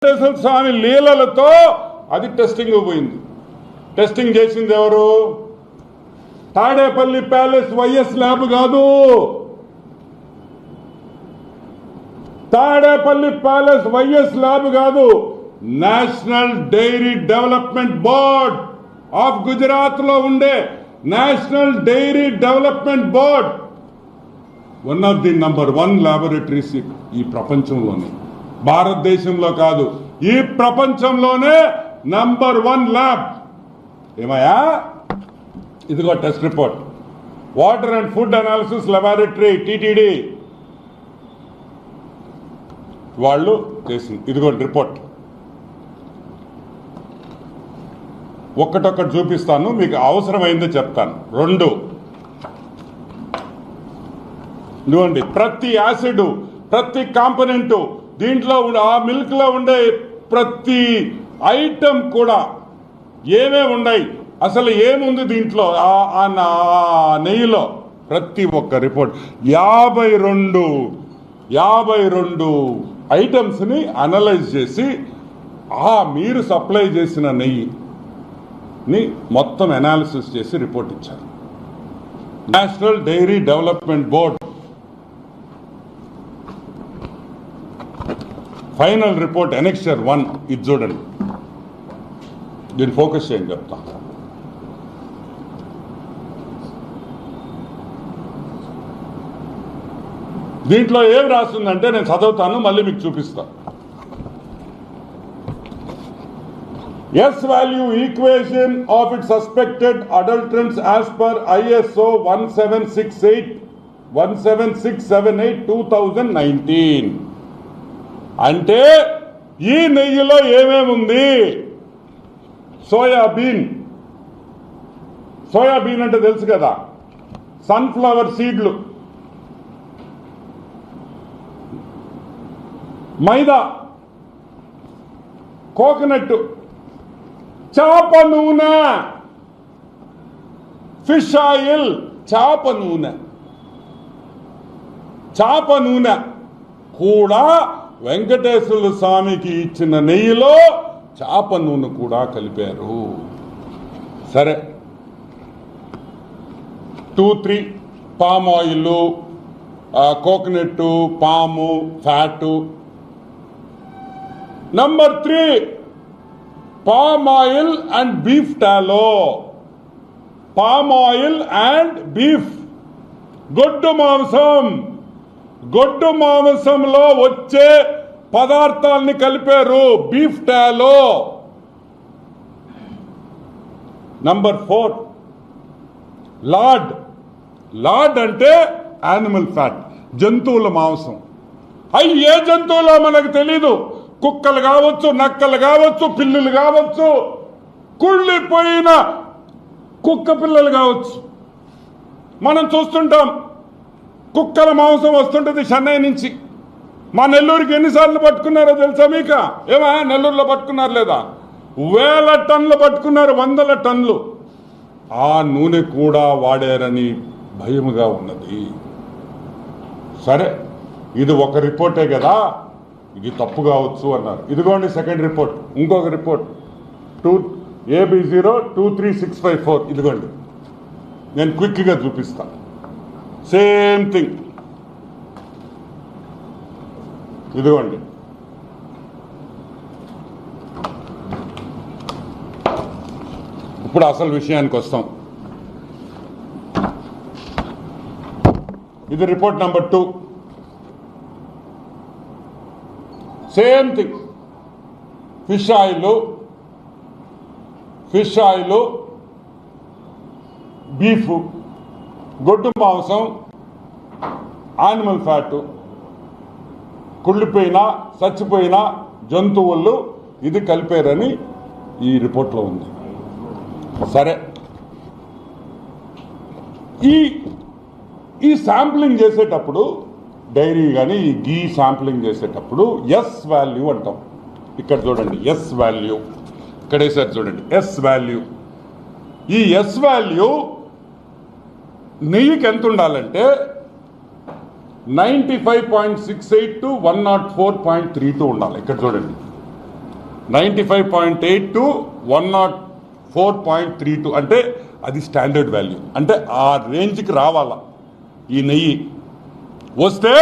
వెంకటేశ్వర స్వామి లీలలతో అది టెస్టింగ్ పోయింది. టెస్టింగ్ చేసింది ఎవరు? తాడేపల్లి ప్యాలెస్ వైఎస్ ల్యాబ్ కాదు. తాడేపల్లి ప్యాలెస్ వైఎస్ ల్యాబ్ కాదు. National dairy development board of Gujarat లో ఉండే national dairy development board one of the number 1 laboratories ఈ ప్రపంచంలోనే, భారతదేశంలో కాదు, ఈ ప్రపంచంలోనే నంబర్ 1 ల్యాబ్. ఏమయ్యా, ఇదిగో test report. Water and food analysis laboratory TTD వాళ్ళు చేసింది. ఇదిగో రిపోర్ట్. ఒక్కటొక్కటి చూపిస్తాను, మీకు అవసరమైందో చెప్తాను. 2 ఇదిగోండి, ప్రతి యాసిడ్, ప్రతి కాంపోనెంట్, దీంట్లో ఆ మిల్క్ లో ఉండే ప్రతి ఐటమ్ కూడా ఏమేమి ఉన్నాయి, అసలు ఏముంది దీంట్లో, ఆ నెయ్యిలో, ప్రతి ఒక్క రిపోర్ట్ 52 ఐటమ్స్ని అనలైజ్ చేసి మీరు సప్లై చేసిన నెయ్యిని మొత్తం అనాలిసిస్ చేసి రిపోర్ట్ ఇచ్చారు. National dairy development board final report annexure 1 ఇది చూడండి. దీన్ని ఫోకస్ చేయండి, చెప్తా. దీంట్లో ఏం రాస్తుందంటే నేను చదువుతాను, మళ్ళీ మీకు చూపిస్తాను. S value equation of it suspected adulterants as per ISO 17678 2019. అంటే ఈ నెయ్యిలో ఏమేమి ఉంది? సోయాబీన్ అంటే తెలుసు కదా, సన్ఫ్లవర్ సీడ్లు, మైదా, కోకోనట్, చేప నూనె, ఫిష్ ఆయిల్, చేప నూనె కూడా వెంకటేశ్వర స్వామికి ఇచ్చిన నెయ్యిలో చేప నూనె కూడా కలిపారు. సరే, 2-3 పామ్ ఆయిల్, కోకోనట్, పాము, fat. Number 3 palm oil and beef టాలో. Palm oil and beef, గొడ్డు మాంసంలో వచ్చే పదార్థాలని కలిపారు బీఫ్ టాలో. నంబర్ 4 లార్డ్ అంటే యానిమల్ ఫ్యాట్, జంతువుల మాంసం. అవి ఏ జంతువులో మనకు తెలీదు. కుక్కలు కావచ్చు, నక్కలు కావచ్చు, పిల్లులు కావచ్చు, కుళ్ళిపోయిన కుక్క పిల్లలు కావచ్చు. మనం చూస్తుంటాం, కుక్కల మాంసం వస్తుంటుంది చెన్నై నుంచి. మా నెల్లూరుకి ఎన్నిసార్లు పట్టుకున్నారో తెలుసా మీకు? ఏమా నెల్లూరులో పట్టుకున్నారు లేదా? 1000 టన్నులు పట్టుకున్నారు, 100 టన్నులు. ఆ నూనె కూడా వాడారని భయముగా ఉన్నది. సరే, ఇది ఒక రిపోర్టే కదా, ఇది తప్పు కావచ్చు అన్నారు. ఇదిగోండి సెకండ్ రిపోర్ట్, ఇంకొక రిపోర్ట్ AB023654. ఇదిగోండి, నేను క్విక్గా చూపిస్తాను. Same thing. ఇదిగోండి, ఇప్పుడు అసలు విషయానికి వస్తాం. ఇది report number 2. Same thing. Fish oil, beef, గొడ్డు మాంసం, యానిమల్ ఫ్యాట్, కుళ్ళిపోయిన చచ్చిపోయిన జంతువులు ఇది కలిపారని ఈ రిపోర్ట్లో ఉంది. సరే, ఈ శాంప్లింగ్ చేసేటప్పుడు, డైరీ కానీ ఈ గీ శాంప్లింగ్ చేసేటప్పుడు ఎస్ వాల్యూ అంటాం. ఇక్కడ చూడండి, ఎస్ వాల్యూ ఇక్కడ వేసారు చూడండి, ఎస్ వాల్యూ. ఈ ఎస్ వాల్యూ నెయ్యికి ఎంత ఉండాలంటే 95.68 to 104.32 ఉండాలి. ఇక్కడ చూడండి, 95.8 to 104.32 అంటే అది స్టాండర్డ్ వాల్యూ. అంటే ఆ రేంజ్కి రావాలా ఈ నెయ్యి, వస్తే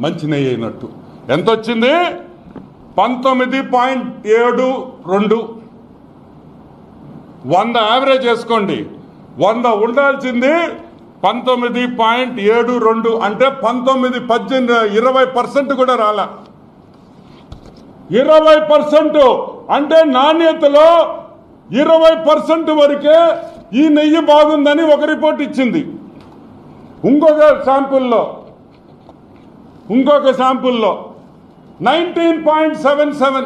మంచి నెయ్యి అయినట్టు. ఎంత వచ్చింది? 19.72. 100 యావరేజ్ వేసుకోండి. 100 ఉండాల్సింది 19.72. అంటే 20% కూడా రాలా. 20% అంటే నాణ్యతలో 20% వరకే ఈ నెయ్యి బాగుందని ఒక రిపోర్ట్ ఇచ్చింది. ఇంకొక శాంపుల్లో 19.77,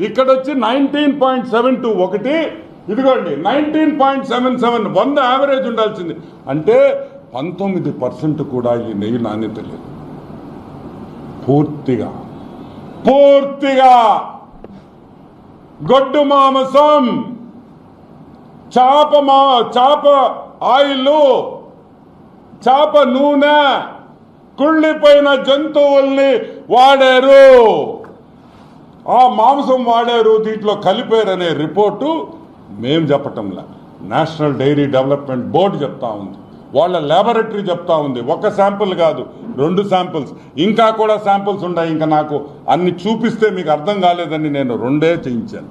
ఇక్కడ వచ్చి 19.72 ఒకటి, ఇదిగోండి 19.77. 100 యావరేజ్ ఉండాల్సింది. అంటే 19% కూడా ఈ నెయ్యి నాణ్యత లేదు. పూర్తిగా గొడ్డు మాంసం, చాప ఆయిల్, చాప నూనె, కుళ్ళిపోయిన జంతువుల్ని వాడారు, ఆ మాంసం వాడారు, దీంట్లో కలిపారనే రిపోర్టు మేము చెప్పటంలా, నేషనల్ డైరీ డెవలప్మెంట్ బోర్డు చెప్తా ఉంది, వాళ్ళ ల్యాబొరేటరీ చెప్తా ఉంది. ఒక శాంపుల్ కాదు, 2 శాంపుల్స్, ఇంకా కూడా శాంపుల్స్ ఉన్నాయి. ఇంకా నాకు అన్ని చూపిస్తే మీకు అర్థం కాలేదని నేను 2 చేయించాను.